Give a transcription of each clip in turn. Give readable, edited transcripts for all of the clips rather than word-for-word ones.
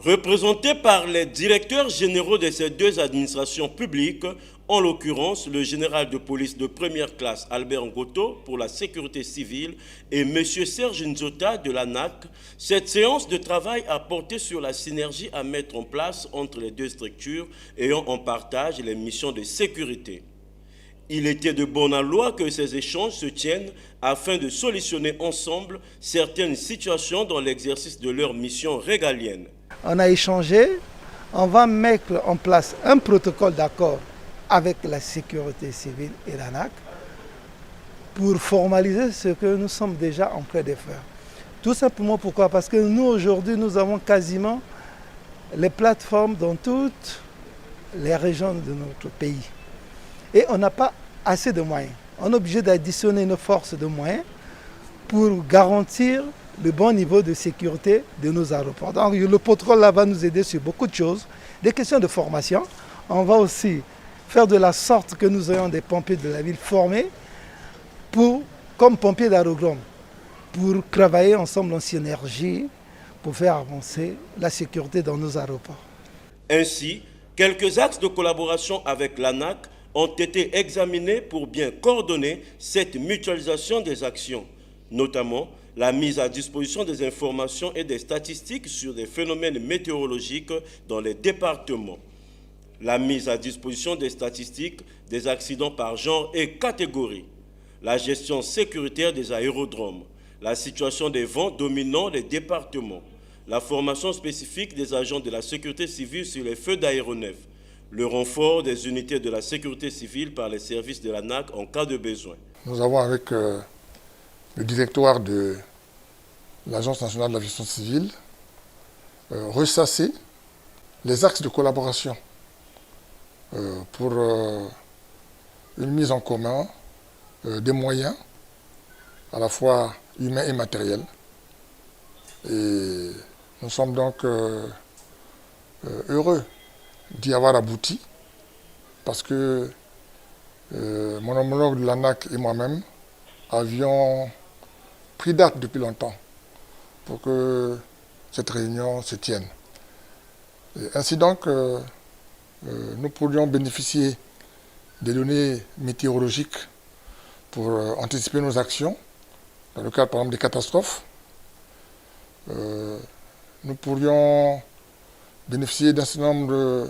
Représentés par les directeurs généraux de ces deux administrations publiques, en l'occurrence le général de police de première classe Albert Ngoto pour la sécurité civile et M. Serge Nzota de l'ANAC, cette séance de travail a porté sur la synergie à mettre en place entre les deux structures ayant en partage les missions de sécurité. Il était de bonne loi que ces échanges se tiennent afin de solutionner ensemble certaines situations dans l'exercice de leur mission régalienne. On a échangé, on va mettre en place un protocole d'accord avec la sécurité civile et l'ANAC pour formaliser ce que nous sommes déjà en train de faire. Tout simplement pourquoi? Parce que nous aujourd'hui, nous avons quasiment les plateformes dans toutes les régions de notre pays. Et on n'a pas assez de moyens. On est obligé d'additionner nos forces de moyens pour garantir le bon niveau de sécurité de nos aéroports. Donc le protocole là va nous aider sur beaucoup de choses. Des questions de formation. On va aussi faire de la sorte que nous ayons des pompiers de la ville formés comme pompiers d'aérodrome pour travailler ensemble en synergie pour faire avancer la sécurité dans nos aéroports. Ainsi, quelques axes de collaboration avec l'ANAC ont été examinés pour bien coordonner cette mutualisation des actions, notamment la mise à disposition des informations et des statistiques sur des phénomènes météorologiques dans les départements, la mise à disposition des statistiques des accidents par genre et catégorie, la gestion sécuritaire des aérodromes, la situation des vents dominant les départements, la formation spécifique des agents de la sécurité civile sur les feux d'aéronefs, le renfort des unités de la sécurité civile par les services de l'ANAC en cas de besoin. Nous avons avec le directoire de l'Agence nationale de l'aviation civile ressassé les axes de collaboration pour une mise en commun des moyens, à la fois humains et matériels. Et nous sommes donc heureux d'y avoir abouti, parce que mon homologue de l'ANAC et moi-même avions pris date depuis longtemps pour que cette réunion se tienne. Et ainsi donc, nous pourrions bénéficier des données météorologiques pour anticiper nos actions, dans le cadre par exemple des catastrophes. Nous pourrions bénéficier d'un certain nombre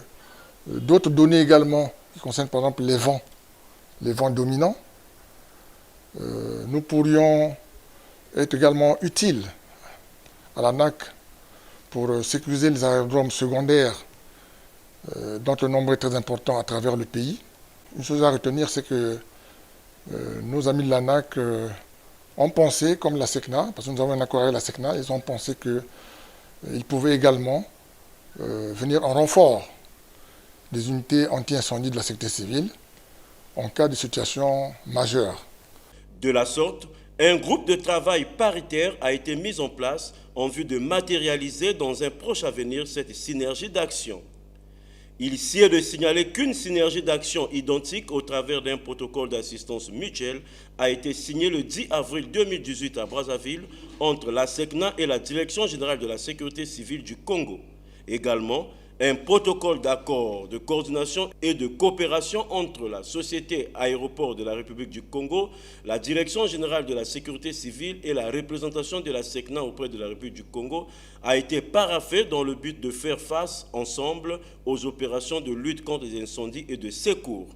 d'autres données également qui concernent par exemple les vents dominants. Nous pourrions être également utiles à l'ANAC pour sécuriser les aérodromes secondaires dont le nombre est très important à travers le pays. Une chose à retenir, c'est que nos amis de l'ANAC ont pensé, comme la SECNA, parce que nous avons un accord avec la SECNA, ils ont pensé qu'ils pouvaient également venir en renfort des unités anti-incendie de la sécurité civile en cas de situation majeure. De la sorte, un groupe de travail paritaire a été mis en place en vue de matérialiser dans un proche avenir cette synergie d'action. Il s'y est de signaler qu'une synergie d'action identique au travers d'un protocole d'assistance mutuelle a été signé le 10 avril 2018 à Brazzaville entre la SECNA et la Direction générale de la sécurité civile du Congo. Également, un protocole d'accord de coordination et de coopération entre la Société Aéroports de la République du Congo, la Direction générale de la sécurité civile et la représentation de la SECNA auprès de la République du Congo a été paraphé dans le but de faire face ensemble aux opérations de lutte contre les incendies et de secours.